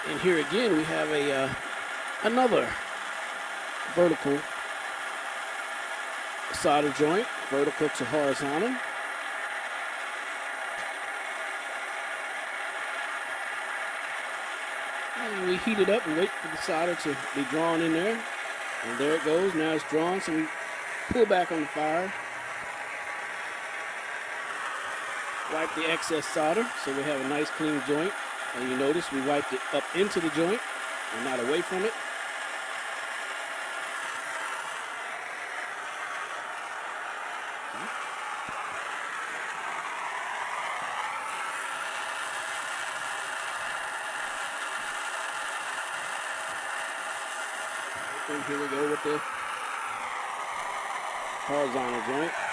And here again we have another vertical solder joint, vertical to horizontal. And we heat it up and wait for the solder to be drawn in there. And there it goes. Now it's drawn, so we pull back on the fire. Wipe the excess solder so we have a nice clean joint. And you notice we wiped it up into the joint and not away from it. And here we go with the horizontal joint.